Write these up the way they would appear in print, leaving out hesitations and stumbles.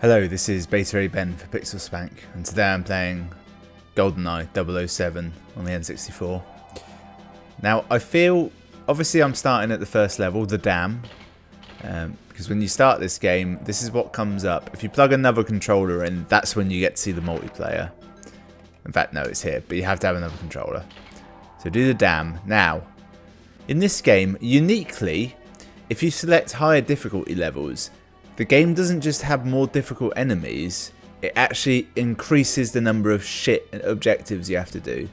Hello, this is Beta A Ben for Pixel Spank, and today I'm playing GoldenEye 007 on the N64. Now, I feel, obviously I'm starting at the first level, the dam, because when you start this game, this is what comes up. If you plug another controller in, that's when you get to see the multiplayer. In fact, no, it's here, but you have to have another controller. So do the dam. Now, in this game, uniquely, if you select higher difficulty levels, the game doesn't just have more difficult enemies, it actually increases the number of shit objectives you have to do.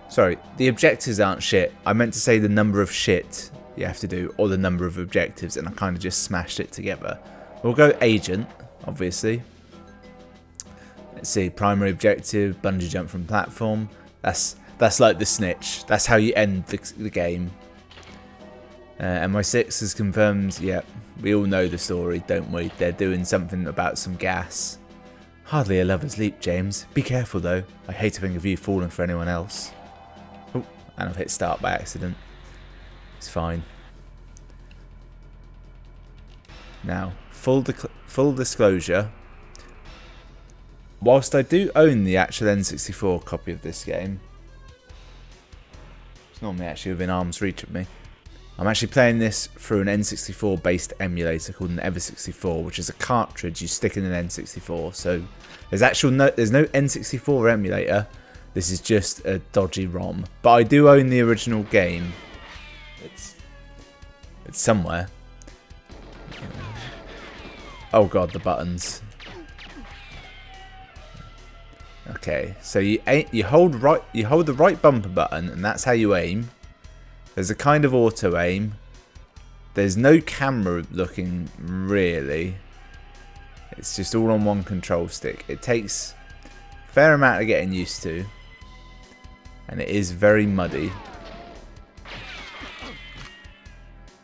Sorry, the objectives aren't shit. I meant to say the number of shit you have to do, or the number of objectives, and I kind of just smashed it together. We'll go agent, obviously. Let's see, primary objective, bungee jump from platform. That's like the snitch. That's how you end the game. MI6 has confirmed, yep. We all know the story, don't we? They're doing something about some gas. Hardly a lover's leap, James. Be careful, though. I hate to think of you falling for anyone else. Oh, and I've hit start by accident. It's fine. Now, full disclosure. Whilst I do own the actual N64 copy of this game, it's normally actually within arm's reach of me. I'm actually playing this through an N64 based emulator called an Ever64, which is a cartridge you stick in an N64. So there's no N64 emulator. This is just a dodgy ROM. But I do own the original game. It's somewhere. Oh god, the buttons. Okay, so you hold the right bumper button, and that's how you aim. There's a kind of auto aim. There's no camera looking, really. It's just all on one control stick. It takes a fair amount of getting used to. And it is very muddy.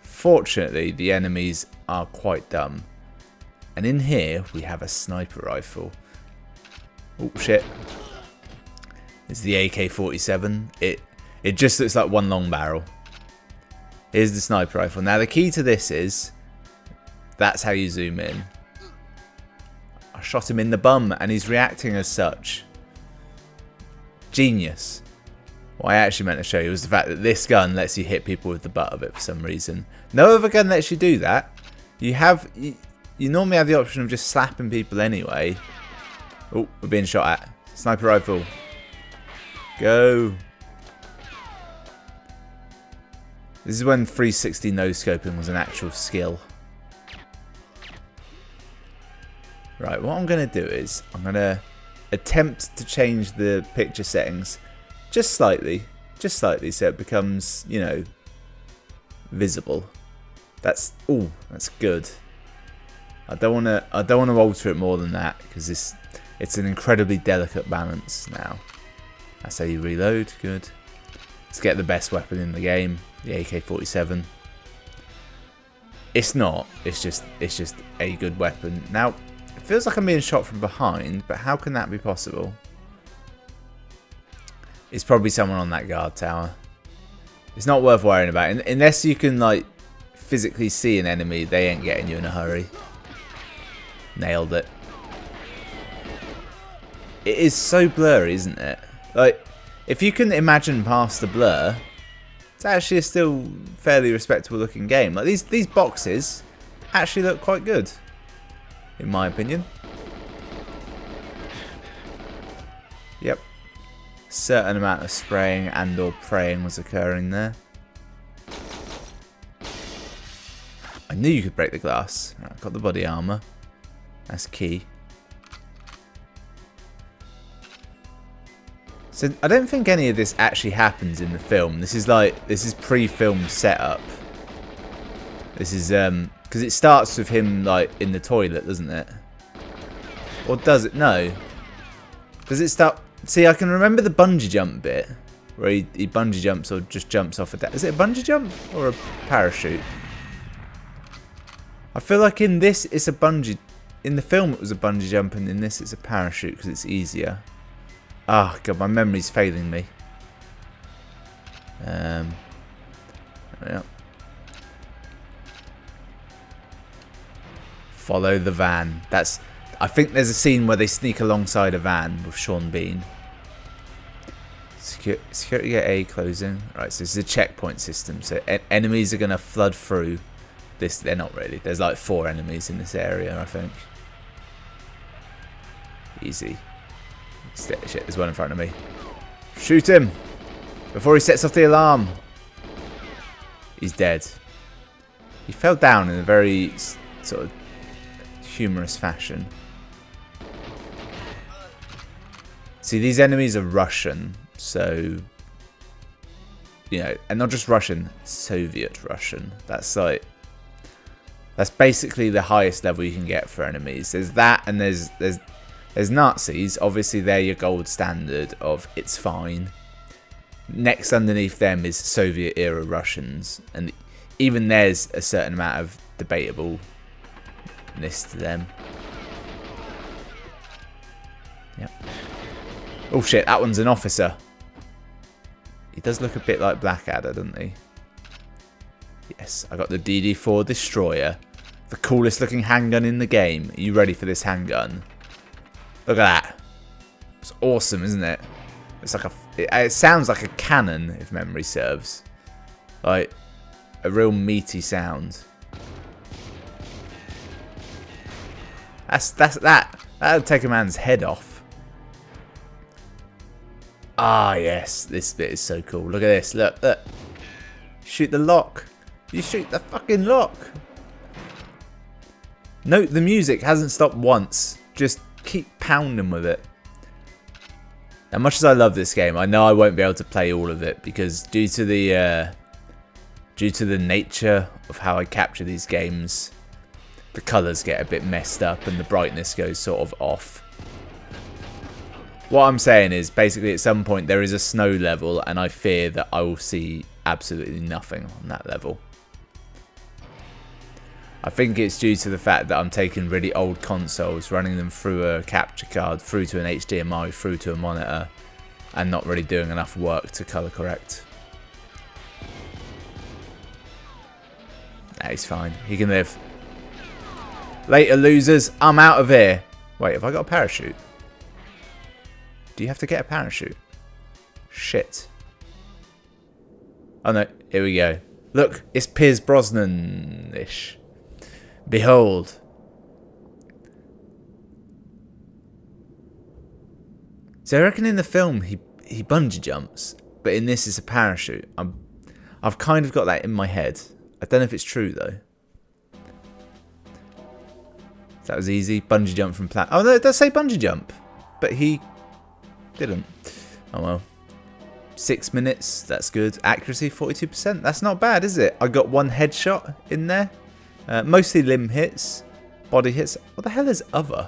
Fortunately, the enemies are quite dumb. And in here, we have a sniper rifle. Oh, shit. It's the AK-47. It just looks like one long barrel. Here's the sniper rifle. Now the key to this is, that's how you zoom in. I shot him in the bum and he's reacting as such. Genius. What I actually meant to show you was the fact that this gun lets you hit people with the butt of it for some reason. No other gun lets you do that. You normally have the option of just slapping people anyway. Oh, we're being shot at. Sniper rifle. Go. This is when 360 no-scoping was an actual skill. Right, what I'm going to do is, I'm going to attempt to change the picture settings just slightly so it becomes, you know, visible. That's good. I don't want to alter it more than that, because it's an incredibly delicate balance now. That's how you reload, good. Let's get the best weapon in the game. The AK-47. It's just a good weapon. Now, it feels like I'm being shot from behind, but how can that be possible? It's probably someone on that guard tower. It's not worth worrying about. Unless you can, like, physically see an enemy, they ain't getting you in a hurry. Nailed it. It is so blurry, isn't it? Like, if you can imagine past the blur, it's actually a still fairly respectable looking game. Like these boxes actually look quite good, in my opinion. Yep. Certain amount of spraying and or praying was occurring there. I knew you could break the glass. Right, got the body armor. That's key. So I don't think any of this actually happens in the film. This is pre-film setup. This is because it starts with him like in the toilet, doesn't it? Or does it? No. Does it start? See, I can remember the bungee jump bit where he bungee jumps or just jumps off a deck. Is it a bungee jump or a parachute? I feel like in this it's a bungee. In the film it was a bungee jump, and in this it's a parachute because it's easier. Oh god, my memory's failing me. Yeah. Follow the van. I think there's a scene where they sneak alongside a van with Sean Bean. Security gate A closing. Right, so this is a checkpoint system. So enemies are going to flood through this. They're not really. There's like 4 enemies in this area, I think. Easy. Shit, there's one in front of me. Shoot him before he sets off the alarm. He's dead. He fell down in a very sort of humorous fashion. See, these enemies are Russian, so, you know, and not just Russian, Soviet Russian. That's basically the highest level you can get for enemies. There's that, and there's Nazis. Obviously, they're your gold standard of it's fine. Next underneath them is Soviet era Russians, and even there's a certain amount of debatableness to them. Yep. Oh shit, that one's an officer. He does look a bit like Blackadder, doesn't he? Yes, I got the DD4 Destroyer. The coolest looking handgun in the game. Are you ready for this handgun? Look at that. It's awesome, isn't it? It's like it sounds like a cannon, if memory serves. Like a real meaty sound. That'll take a man's head off. Ah, yes, this bit is so cool. Look at this. Look. Shoot the lock. You shoot the fucking lock. Note the music hasn't stopped once. Just keep pounding with it. As much as I love this game, I know I won't be able to play all of it because due to the nature of how I capture these games, the colours get a bit messed up and the brightness goes sort of off. What I'm saying is, basically at some point there is a snow level and I fear that I will see absolutely nothing on that level. I think it's due to the fact that I'm taking really old consoles, running them through a capture card, through to an HDMI, through to a monitor, and not really doing enough work to colour correct. Nah, he's fine. He can live. Later, losers. I'm out of here. Wait, have I got a parachute? Do you have to get a parachute? Shit. Oh no, here we go. Look, it's Pierce Brosnan-ish. Behold. So I reckon in the film he bungee jumps, but in this it's a parachute. I've kind of got that in my head. I don't know if it's true though. That was easy. Bungee jump from Oh no, it does say bungee jump, but he didn't. Oh well. 6 minutes, that's good. Accuracy 42%. That's not bad, is it? I got 1 headshot in there. Mostly limb hits, body hits. What the hell is other?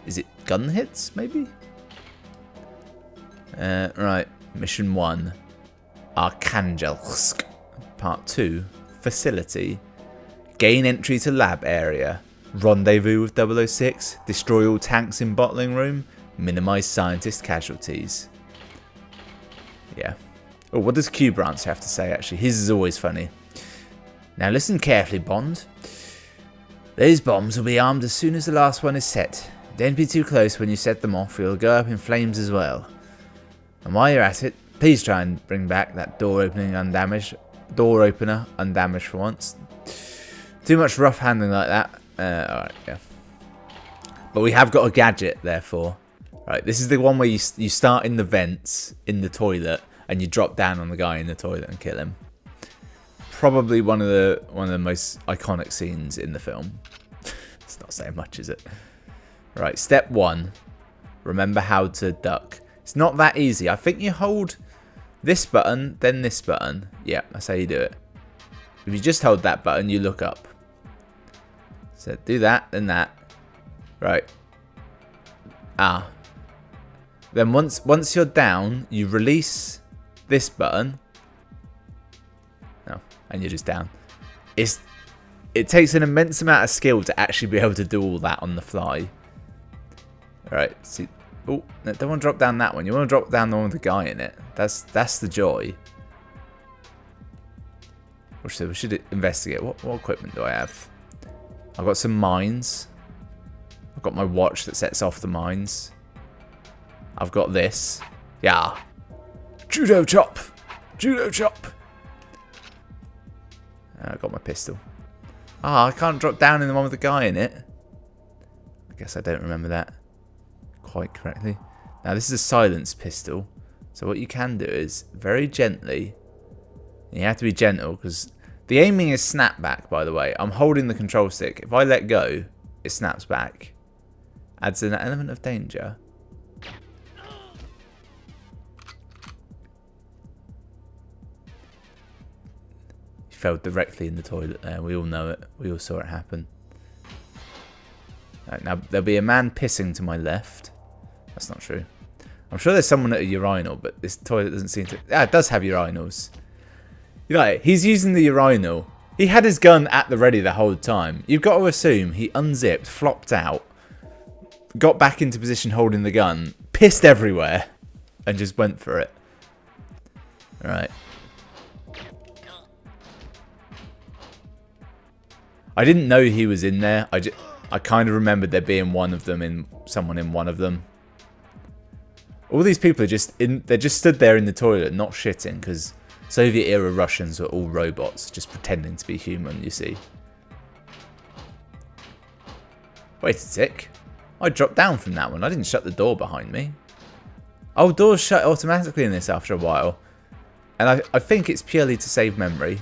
Is it gun hits, maybe? Right, mission 1. Arkhangelsk. Part 2. Facility. Gain entry to lab area. Rendezvous with 006. Destroy all tanks in bottling room. Minimise scientist casualties. Yeah. Oh, what does Q Branch have to say, actually? His is always funny. Now listen carefully, Bond. Those bombs will be armed as soon as the last one is set. Don't be too close when you set them off, you'll go up in flames as well. And while you're at it, please try and bring back that door opener undamaged for once. Too much rough handling like that. Alright, yeah. But we have got a gadget, therefore. Right, this is the one where you start in the vents, in the toilet, and you drop down on the guy in the toilet and kill him. Probably one of the most iconic scenes in the film. It's not saying much, is it? Right, step 1. Remember how to duck. It's not that easy. I think you hold this button, then this button. Yeah, that's how you do it. If you just hold that button, you look up. So do that, then that. Right. Ah. Then once you're down, you release this button. No, and you're just down. It takes an immense amount of skill to actually be able to do all that on the fly. Alright, see. Oh, no, don't want to drop down that one. You want to drop down the one with the guy in it. That's the joy. We should investigate. What equipment do I have? I've got some mines. I've got my watch that sets off the mines. I've got this. Yeah. Judo chop. Judo chop. I've got my pistol. Ah, I can't drop down in the one with the guy in it. I guess I don't remember that quite correctly. Now, this is a silenced pistol. So what you can do is very gently. You have to be gentle because the aiming is snapback, by the way. I'm holding the control stick. If I let go, it snaps back. Adds an element of danger. He fell directly in the toilet there. We all know it. We all saw it happen. Right, now, there'll be a man pissing to my left. That's not true. I'm sure there's someone at a urinal, but this toilet doesn't seem to... Ah, it does have urinals. Right, he's using the urinal. He had his gun at the ready the whole time. You've got to assume he unzipped, flopped out, got back into position holding the gun, pissed everywhere, and just went for it. Right. I didn't know he was in there. I kind of remembered there being one of them someone in one of them. All these people are they just stood there in the toilet, not shitting, because Soviet-era Russians were all robots, just pretending to be human, you see. Wait a tick. I dropped down from that one. I didn't shut the door behind me. Oh, doors shut automatically in this after a while. And I think it's purely to save memory.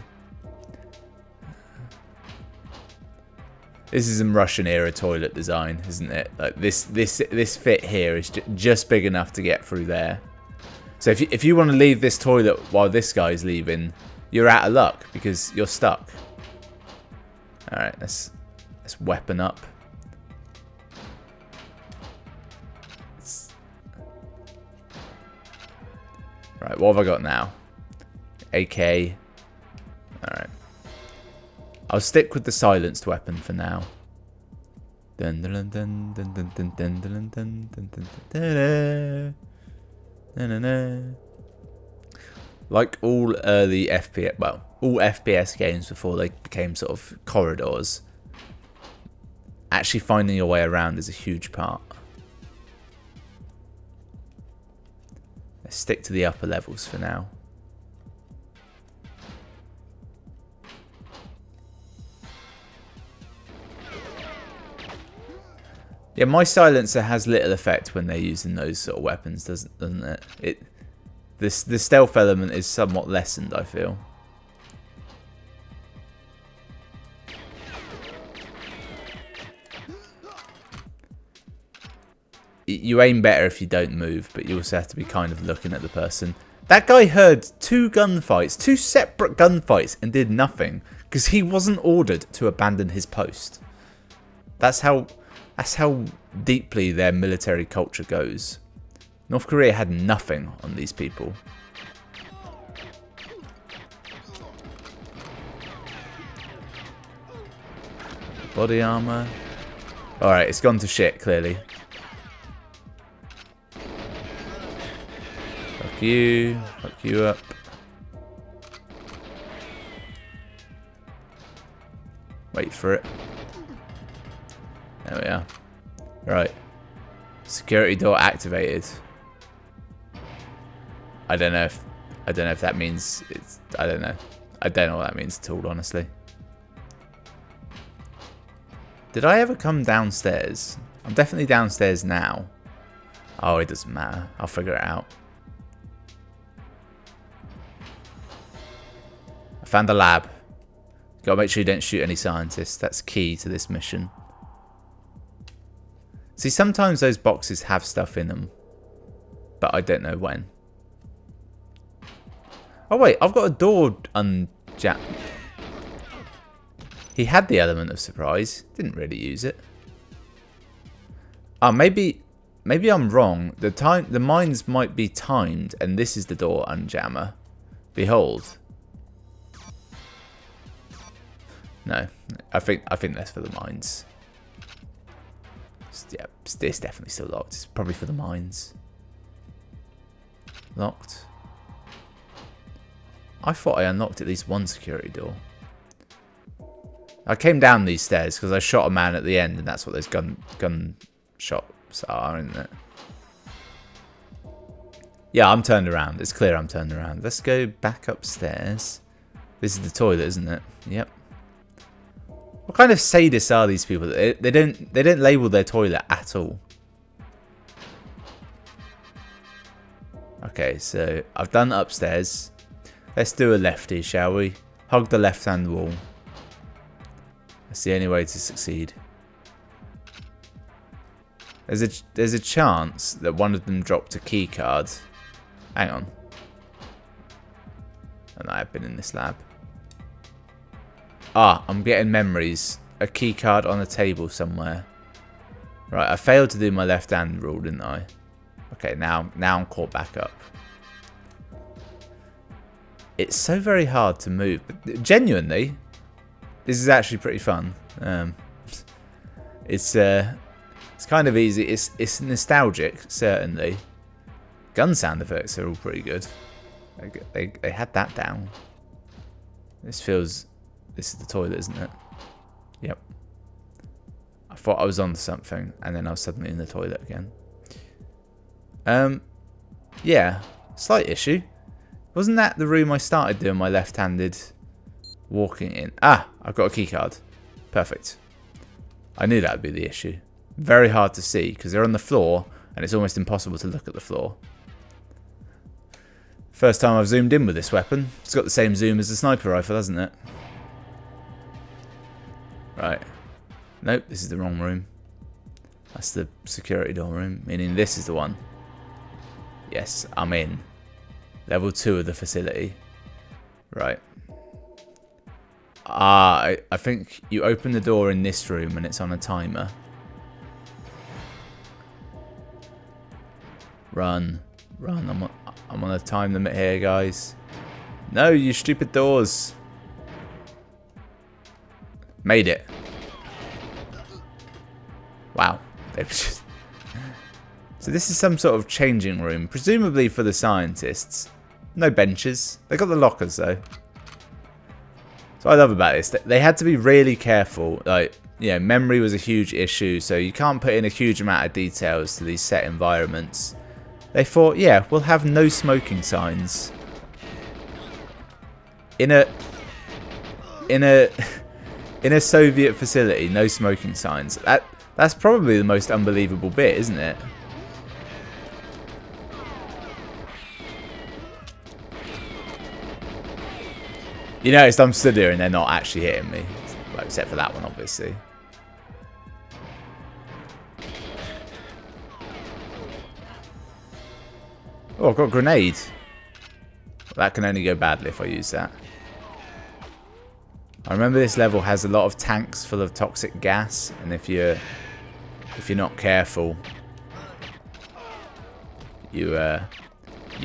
This is some Russian-era toilet design, isn't it? Like this fit here is just big enough to get through there. So if you want to leave this toilet while this guy's leaving, you're out of luck because you're stuck. All right, let's weapon up. Right, what have I got now? AK. All right. I'll stick with the silenced weapon for now. Dun dun dun dun dun dun dun dun dun dun dun dun dun. Like all early FPS, well, all FPS games before they became sort of corridors, actually finding your way around is a huge part. Let's stick to the upper levels for now. Yeah, my silencer has little effect when they're using those sort of weapons, doesn't it? The stealth element is somewhat lessened, I feel. You aim better if you don't move, but you also have to be kind of looking at the person. That guy heard two separate gunfights, and did nothing because he wasn't ordered to abandon his post. That's how deeply their military culture goes. North Korea had nothing on these people. Body armor. Alright, it's gone to shit, clearly. Fuck you up. Wait for it. There we are. Right. Security door activated. I don't know if that means it's... I don't know. I don't know what that means at all, honestly. Did I ever come downstairs? I'm definitely downstairs now. Oh, it doesn't matter. I'll figure it out. I found a lab. Gotta make sure you don't shoot any scientists. That's key to this mission. See, sometimes those boxes have stuff in them, but I don't know when. Oh wait, I've got a door unjammed. He had the element of surprise. Didn't really use it. Oh, maybe I'm wrong. The mines might be timed, and this is the door unjammer. Behold. No, I think that's for the mines. Yeah, it's definitely still locked. It's probably for the mines. Locked. I thought I unlocked at least one security door. I came down these stairs because I shot a man at the end, and that's what those gun shots are, isn't it? Yeah, I'm turned around. It's clear I'm turned around. Let's go back upstairs. This is the toilet, isn't it? Yep. What kind of sadists are these people? They don't label their toilet at all. Okay, so I've done upstairs. Let's do a lefty, shall we? Hug the left-hand wall. That's the only way to succeed. There's a chance that one of them dropped a key card. Hang on. And I've been in this lab. Ah, I'm getting memories. A key card on a table somewhere. Right, I failed to do my left-hand rule, didn't I? Okay, now I'm caught back up. It's so very hard to move, but genuinely, this is actually pretty fun. It's kind of easy. It's nostalgic, certainly. Gun sound effects are all pretty good. They had that down. This is the toilet, isn't it? Yep. I thought I was on something, and then I was suddenly in the toilet again. Yeah, slight issue. Wasn't that the room I started doing my left-handed walking in? Ah, I've got a key card. Perfect. I knew that would be the issue. Very hard to see because they're on the floor, and it's almost impossible to look at the floor. First time I've zoomed in with this weapon. It's got the same zoom as the sniper rifle, hasn't it? Right. Nope, this is the wrong room. That's the security door room, meaning this is the one. Yes, I'm in. Level 2 of the facility. Right. Ah, I think you open the door in this room and it's on a timer. Run. Run. I'm on a time limit here, guys. No, you stupid doors. Made it. Wow. They were just... So this is some sort of changing room, presumably for the scientists. No benches. They got the lockers though. So what I love about this, they had to be really careful. Like, you know, memory was a huge issue, so you can't put in a huge amount of details to these set environments. They thought, yeah, we'll have no smoking signs. In a Soviet facility, no smoking signs. That's probably the most unbelievable bit, isn't it? You noticed I'm stood here and they're not actually hitting me. Well, except for that one, obviously. Oh, I've got a grenade. That can only go badly if I use that. I remember this level has a lot of tanks full of toxic gas, and if you're not careful, you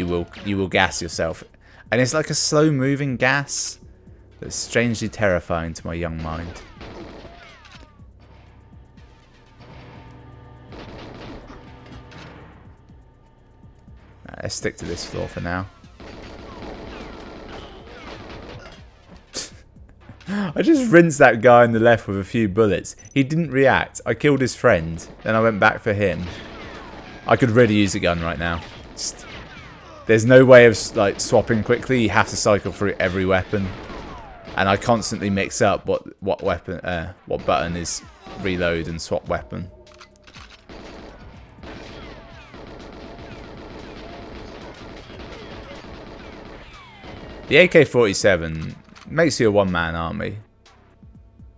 will gas yourself. And it's like a slow-moving gas that's strangely terrifying to my young mind. Right, let's stick to this floor for now. I just rinsed that guy on the left with a few bullets. He didn't react. I killed his friend. Then I went back for him. I could really use a gun right now. There's no way of like swapping quickly. You have to cycle through every weapon. And I constantly mix up what button is reload and swap weapon. The AK-47 makes you a one-man army.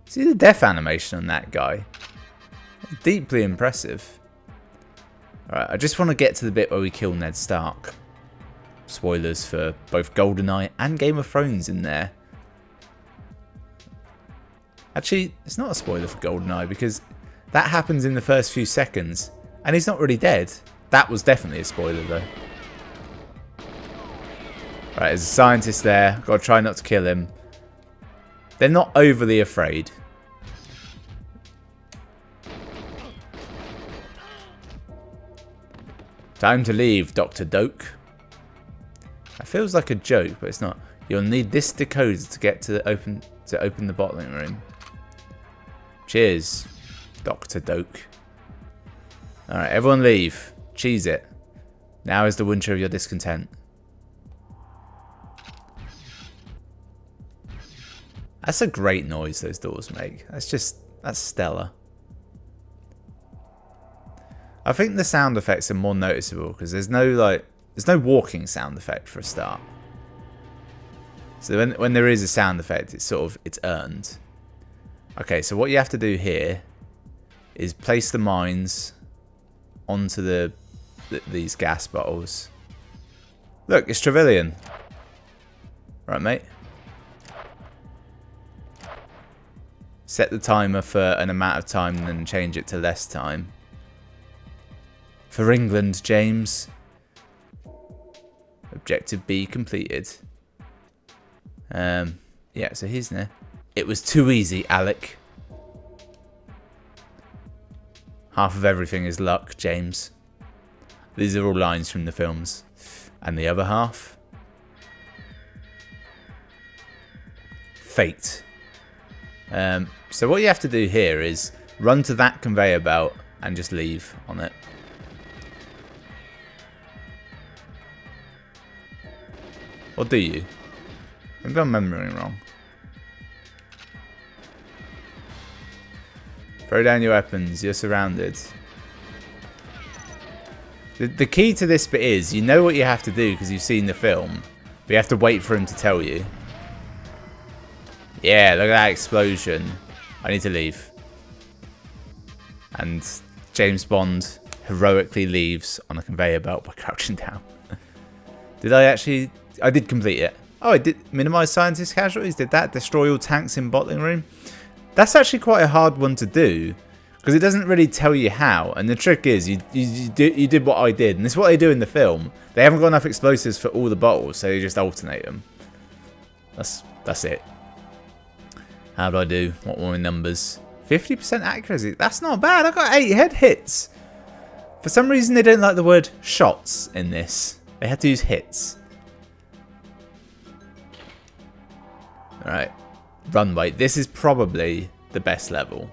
See the death animation on that guy? Deeply impressive. Alright, I just want to get to the bit where we kill Ned Stark. Spoilers for both GoldenEye and Game of Thrones in there. Actually, it's not a spoiler for GoldenEye because that happens in the first few seconds and he's not really dead. That was definitely a spoiler though. Right, there's a scientist there. Got to try not to kill him. They're not overly afraid. Time to leave, Dr. Doak. That feels like a joke, but it's not. You'll need this decoder to get to open the bottling room. Cheers, Dr. Doke. Alright, everyone leave. Cheese it. Now is the winter of your discontent. That's a great noise those doors make. That's stellar. I think the sound effects are more noticeable because there's no walking sound effect for a start. So when there is a sound effect, it's earned. Okay, so what you have to do here is place the mines onto these gas bottles. Look, it's Trevelyan. Right, mate. Set the timer for an amount of time and then change it to less time. For England, James. Objective B completed. Yeah, so he's there. It was too easy, Alec. Half of everything is luck, James. These are all lines from the films. And the other half? Fate. So what you have to do here is run to that conveyor belt and just leave on it. Or do you? Maybe I'm remembering wrong. Throw down your weapons. You're surrounded. The key to this bit is you know what you have to do because you've seen the film. But you have to wait for him to tell you. Yeah, look at that explosion. I need to leave. And James Bond heroically leaves on a conveyor belt by crouching down. Did I actually... I did complete it. Oh, I did minimize scientist casualties. Did that destroy all tanks in bottling room? That's actually quite a hard one to do because it doesn't really tell you how. And the trick is you did what I did, and this is what they do in the film. They haven't got enough explosives for all the bottles, so they just alternate them. That's it. How do I do? What were my numbers? 50% accuracy. That's not bad. I got 8 head hits. For some reason, they don't like the word shots in this. They had to use hits. Alright. Runway. This is probably the best level.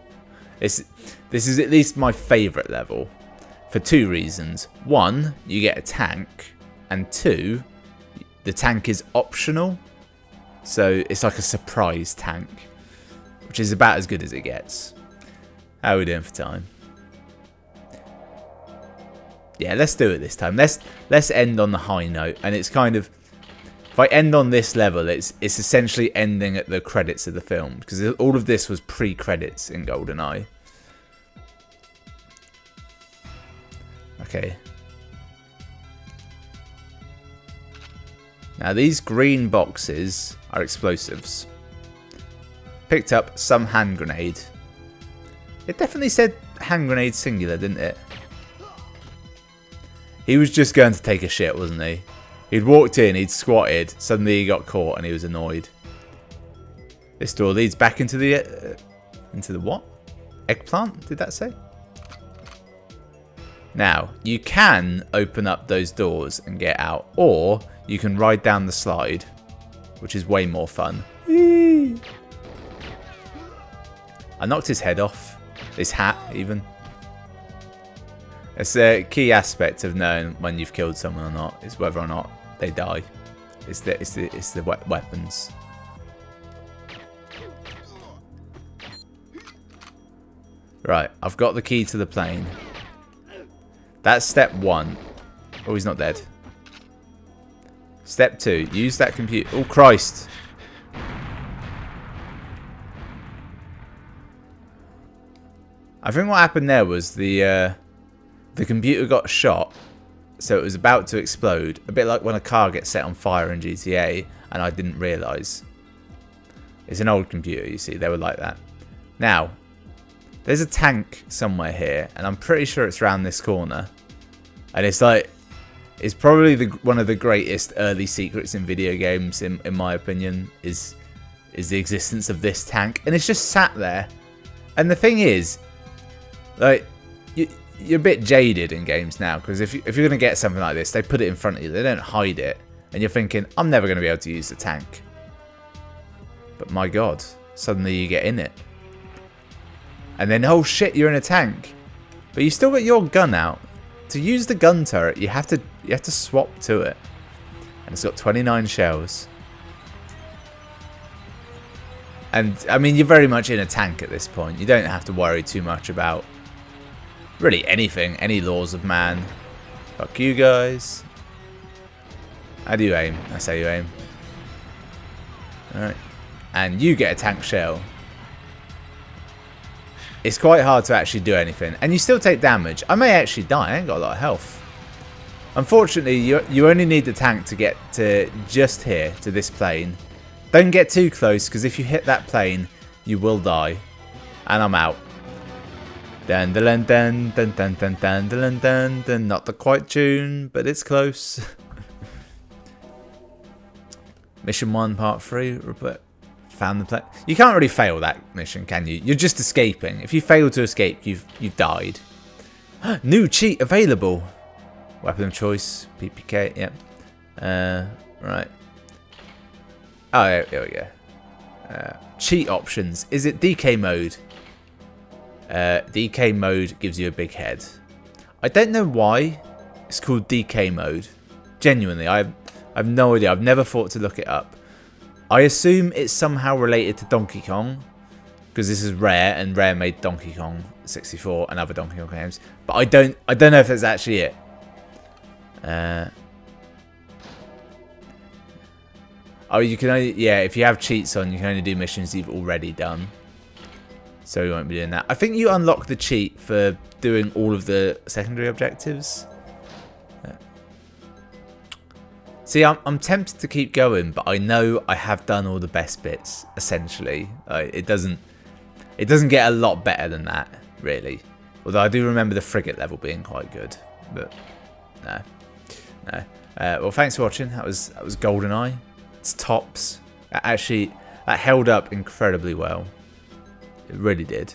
This is at least my favourite level. For 2 reasons. 1, you get a tank. And 2, the tank is optional. So it's like a surprise tank. Which is about as good as it gets. How are we doing for time? Yeah, let's do it this time. Let's end on the high note. And it's kind of... If I end on this level, it's essentially ending at the credits of the film. Because all of this was pre-credits in GoldenEye. Okay. Now these green boxes are explosives. Picked up some hand grenade. It definitely said hand grenade singular, didn't it? He was just going to take a shit, wasn't he? He'd walked in, he'd squatted, suddenly he got caught and he was annoyed. This door leads back into the what? Eggplant, did that say? Now, you can open up those doors and get out, or you can ride down the slide, which is way more fun. Whee! I knocked his head off. His hat, even. It's a key aspect of knowing when you've killed someone or not, is whether or not they die. It's the weapons. Right, I've got the key to the plane. That's step 1. Oh, he's not dead. Step 2, use that computer. Oh, Christ. I think what happened there was the computer got shot, so it was about to explode. A bit like when a car gets set on fire in GTA, and I didn't realise. It's an old computer, you see. They were like that. Now, there's a tank somewhere here, and I'm pretty sure it's around this corner. And it's like, it's probably one of the greatest early secrets in video games, in my opinion, is the existence of this tank. And it's just sat there. And the thing is, like, you're a bit jaded in games now, because if you're going to get something like this, they put it in front of you. They don't hide it. And you're thinking, I'm never going to be able to use the tank. But my God, suddenly you get in it. And then, oh shit, you're in a tank. But you still got your gun out. To use the gun turret, you have to swap to it. And it's got 29 shells. And, I mean, you're very much in a tank at this point. You don't have to worry too much about really anything, any laws of man. Fuck you guys. How do you aim? That's how you aim. Alright. And you get a tank shell. It's quite hard to actually do anything. And you still take damage. I may actually die. I ain't got a lot of health. Unfortunately, you only need the tank to get to just here, to this plane. Don't get too close, because if you hit that plane, you will die. And I'm out. Dun dun dun dun dun dun dun dun dun dun. Not the quite tune, but it's close. Mission 1, Part 3. Found the plane. You can't really fail that mission, can you? You're just escaping. If you fail to escape, you've died. New cheat available. Weapon of choice. PPK. Yep. Right. Oh, here we go. Cheat options. Is it DK mode? DK mode gives you a big head. I don't know why it's called DK mode. Genuinely, I've no idea. I've never thought to look it up. I assume it's somehow related to Donkey Kong, because this is Rare, and Rare made Donkey Kong 64 and other Donkey Kong games. But I don't know if that's actually it. Oh, you can only, yeah, if you have cheats on, you can only do missions you've already done. So we won't be doing that. I think you unlock the cheat for doing all of the secondary objectives. See, I'm tempted to keep going, but I know I have done all the best bits, essentially. It doesn't get a lot better than that, really. Although I do remember the frigate level being quite good. But, no. Well, thanks for watching. That was GoldenEye. It's tops. That held up incredibly well. It really did.